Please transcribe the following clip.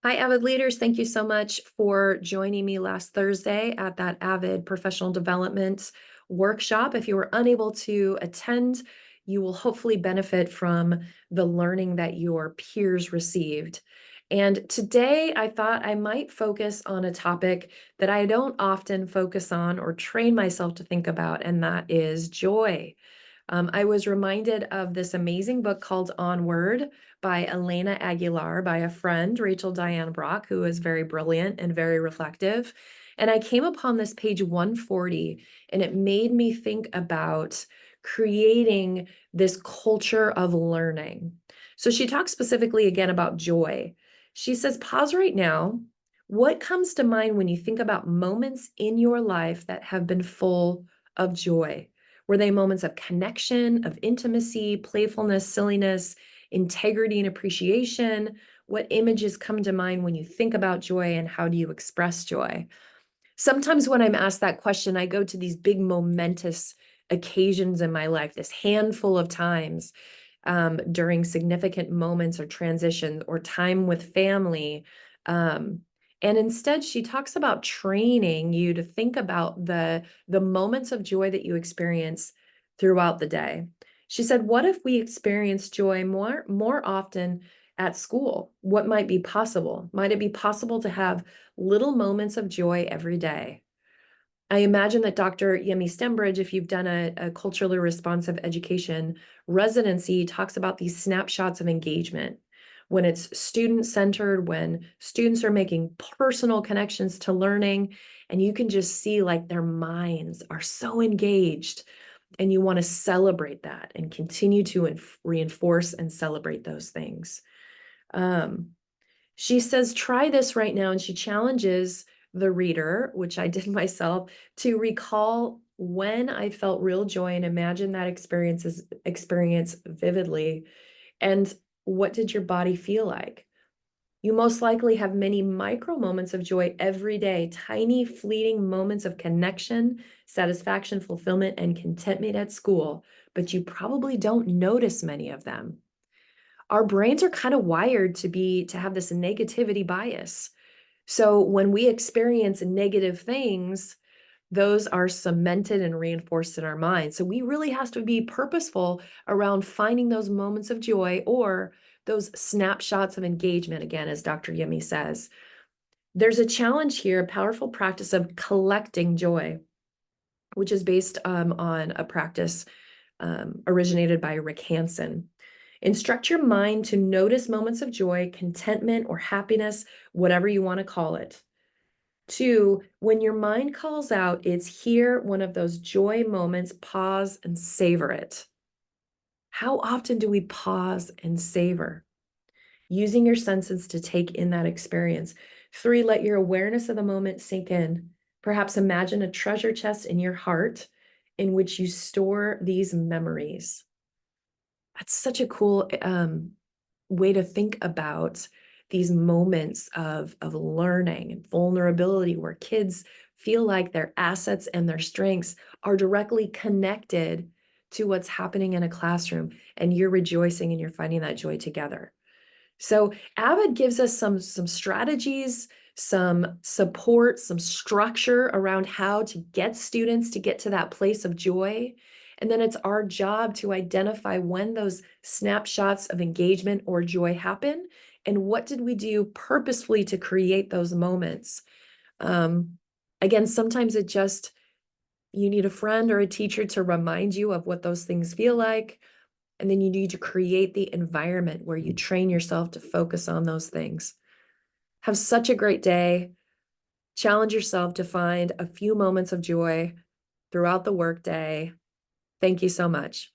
Hi, AVID leaders. Thank you so much for joining me last Thursday at that AVID professional development workshop. If you were unable to attend, you will hopefully benefit from the learning that your peers received. And today I thought I might focus on a topic that I don't often focus on or train myself to think about, and that is joy. I was reminded of this amazing book called Onward by Elena Aguilar by a friend, Rachel Diane Brock, who is very brilliant and very reflective. And I came upon this page 140, and it made me think about creating this culture of learning. So she talks specifically again about joy. She says, pause right now. What comes to mind when you think about moments in your life that have been full of joy? Were they moments of connection, of intimacy, playfulness, silliness, integrity, and appreciation? What images come to mind when you think about joy, and how do you express joy? Sometimes when I'm asked that question, I go to these big momentous occasions in my life, this handful of times during significant moments or transitions or time with family. Um, and instead, she talks about training you to think about the moments of joy that you experience throughout the day. She said, what if we experience joy more often at school? What might be possible? Might it be possible to have little moments of joy every day? I imagine that Dr. Yemi Stembridge, if you've done a culturally responsive education residency, talks about these snapshots of engagement. When it's student-centered, when students are making personal connections to learning, and you can just see like their minds are so engaged, and you want to celebrate that and continue to reinforce and celebrate those things. Um, she says, try this right now, and she challenges the reader, which I did myself, to recall when I felt real joy and imagine that experience vividly. And what did your body feel like? You most likely have many micro moments of joy every day, tiny fleeting moments of connection, satisfaction, fulfillment, and contentment at school, but you probably don't notice many of them. Our brains are kind of wired to have this negativity bias. So when we experience negative things, those are cemented and reinforced in our minds. So we really have to be purposeful around finding those moments of joy or those snapshots of engagement, again, as Dr. Yemi says. There's a challenge here, a powerful practice of collecting joy, which is based on a practice originated by Rick Hansen. Instruct your mind to notice moments of joy, contentment, or happiness, whatever you want to call it. Two, when your mind calls out, it's here, one of those joy moments, pause and savor it. How often do we pause and savor? Using your senses to take in that experience. Three, let your awareness of the moment sink in. Perhaps imagine a treasure chest in your heart in which you store these memories. That's such a cool way to think about these moments of learning and vulnerability where kids feel like their assets and their strengths are directly connected to what's happening in a classroom, and you're rejoicing and you're finding that joy together. So AVID gives us some strategies, some support, some structure around how to get students to get to that place of joy. And then it's our job to identify when those snapshots of engagement or joy happen, and what did we do purposefully to create those moments. Um, Again, sometimes you need a friend or a teacher to remind you of what those things feel like. And then you need to create the environment where you train yourself to focus on those things. Have such a great day. Challenge yourself to find a few moments of joy throughout the workday. Thank you so much.